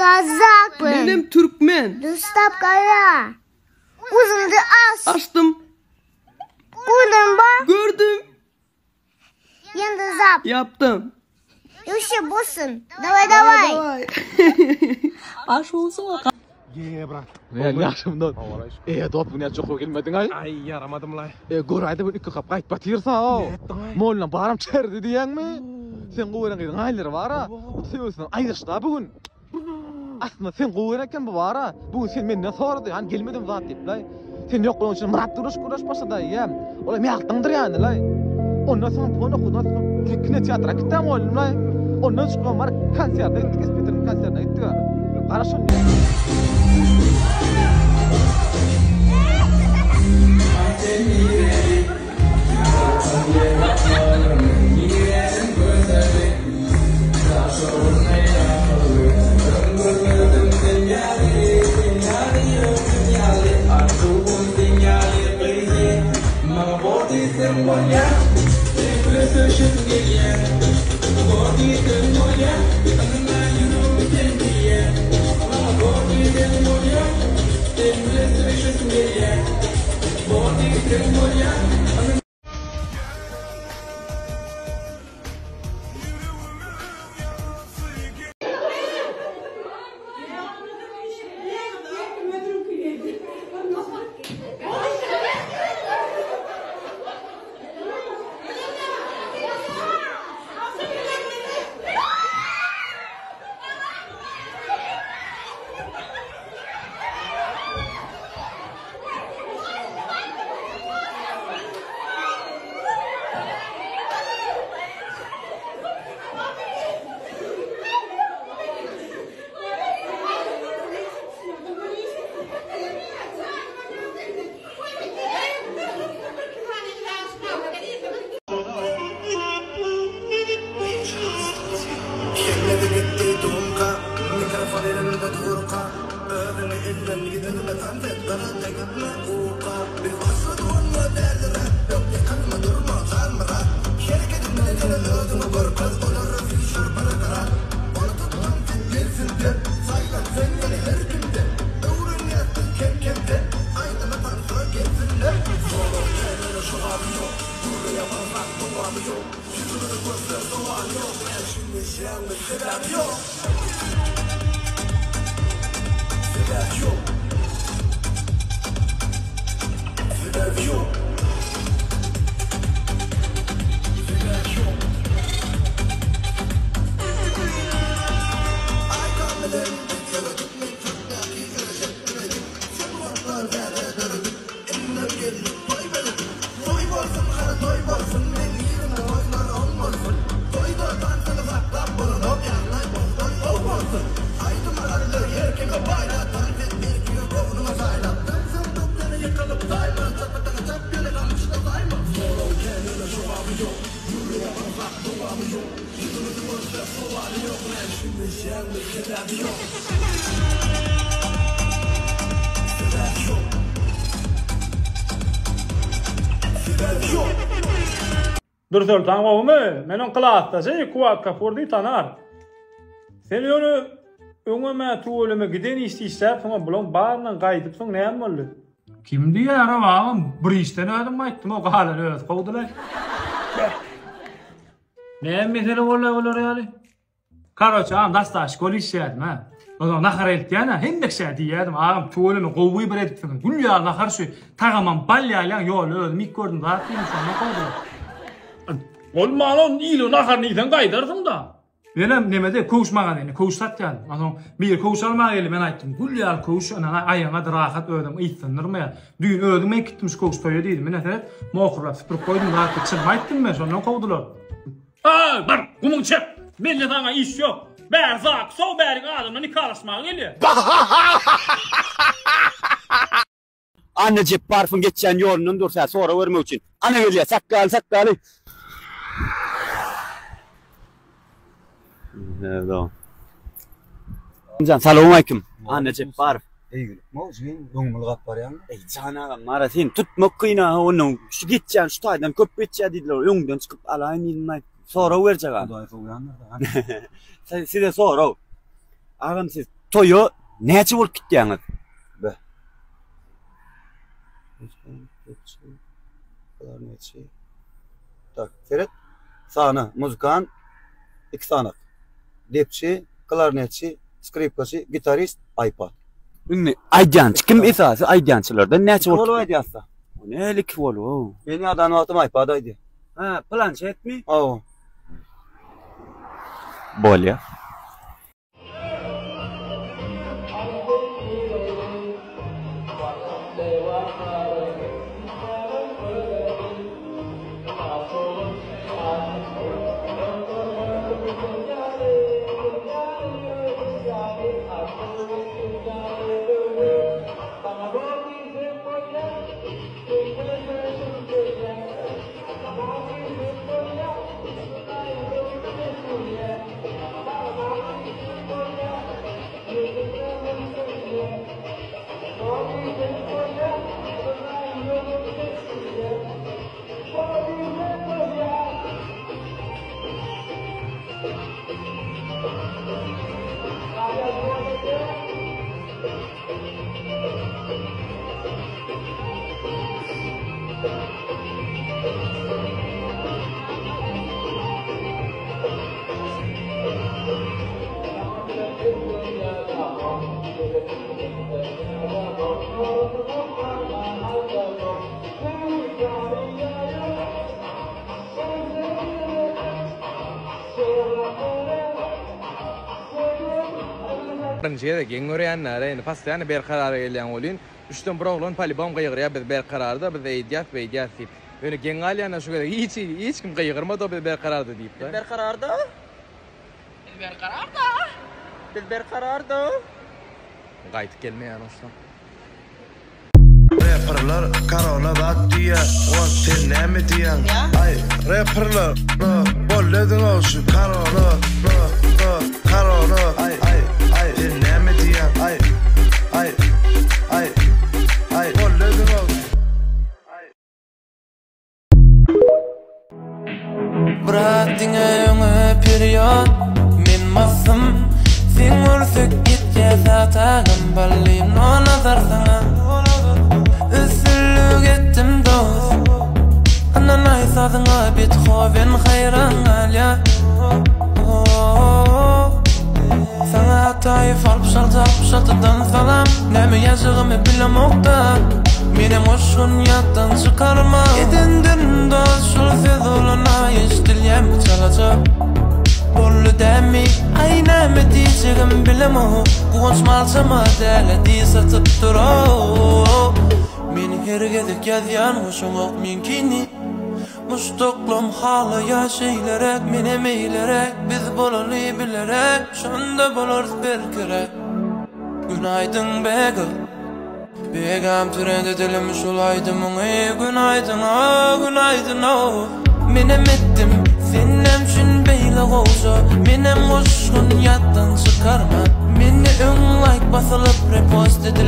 Kazak ben. Benim Türkmen. Dustap kara. Uzundu as. Açtım. Gördün bak. Gördüm. Yandı zap. Yaptım. Yuşa bosun. Davay. Aş olsun o. Ye bırak. Ne yaşımdan. Top bunu çok gelmedin ay. Ay yaramadım lan. Gör ayda bu iki kap kayıt batırsa o. Molla baram çerdi diyen mi? Sen qoyran gidin ayları var ha. Sevsin ayrışta bugün. Aslında sen qoyranken bu var ha. Bugün sen menden sordu. Hani gelmedim zat deyip lay. Sen yok onun için Murat duruş başladı ya. Ola meyaqtandır yani lay. Ondan sonra bunu ondan sonra tekne tiyatra gittim oğlum lay. Ondan sonra var konserde gittik Peter'in konserine gittik. Qarasın. Dur Sultan oğlum, menin klassdaşy Kuwat Kapurdy tanar. Sen onu öňeme tuğuluma giden istişse, soňa bulan baryndan gaýdyp soň näme boldy? Kim diýär awam? Bir işden ödüm aýtdym, o galan öz gowdylar. Näme mesele bolar ýaly? Karoça, am dastaş golişýärdim ha. O zaman nahar etdiýäna, hemdek şey diýärdim, agam tuğuluma gowuy bir edip soň. Gülýär nahar şu tagamam balýalan ýol öz mik gördüm, zatym şonu gowdylar. Olmalan ilo naharnıysan qaydarsın da. Benim nemede koğuşmağa deni, koğuşsat yani. Anam bir koğuş almağa geldi, ben aytdım. Gülyal koğuş, ayağına da rahat ödüm, iyisindırma ya. Düğün ödüm, gitmiş koğuş toya deydim. Ben eteret, moğurlap, süpürüp koydum, rahat çıkma ayttım ben, sonra kovdular. Aa, bar, kumun çep. Benimle sana iş yok. Berzak, sol berin adamla nikahlaşmağa geliyor. Anne cep parfüm geçen yolundan dursa sonra vermek için. Anne geliyor, sakkalı. Evet o. Selamun aleyküm. Anne cep parfüm. İyi gün. Mavzuyun doğumlu kapar yani. Cana mara sen tutmak kıyına onun şu geçen şu taydan köp geçen dediler. Önden çıkıp alayın sonra verecek ha. Dayfa uyanır da. Size sonra. Ağam siz toyu näçe bolup gitdiňiz? Be. Klarnetçi. Tak, Ferit. Sana, muzikan, 2 sanak. Depçi, klarnetçi, skripkaçı, gitarist, iPad. Ünni aýdançy kim esasy aýdançylardan näçe bolup? Olu aýdýasa. O nälik bolu? Beni adan atım iPad aýdy. Ha, planşet mi? Oo. Bolýar. Şeýle geň görýänler, indi pastyany berkarar gelýän bolýan. Üçden bir oglan palibam gyýgyrýar, biz berkararda, biz eýdýäs diýip. Öňe geň galýana şu gerek hiç kim gyýgyrmady, biz berkararda diýip. Berkararda? Biz berkararda. Gaýtyp gelmeýän oşdan. Rapperlar korona bat diye, on sen näme diýen? Ay, rapperlar, bolledin oşu korona, ay, sen näme diýen? Ay, bolledin oşu. Bırak dinleýäňe period, men masym, sen ölsek gitge zatagym ballim no nazar sana. Üzülüp etdim dost, anan aysadyňa Beethoven hayran alýa. Sana hatayı farp şaltadan salam, näme ýaşagymy bilemokda. Menem oşun ýatdan çykarma. Edindin dost, şol söz olana eşdilýän çalajak. Bollu dämi, ay näme diýjegim bilemok. Goňşmalçyma däle diýsatyp durok. Meni hergede gezýän hoşuňok minkini. Muştoklum haly ýaşaýlarek, mene meýlerek, biz bolaly bilerek, şonda bolar berkerek. Günaydın begim, begam türende dilim şolaýdym, günaydın, günaydın. Menem etdim, senem şün beýle goýja, menem oşun ýatdan çykarma. Meni öňläýk basylyp repost edip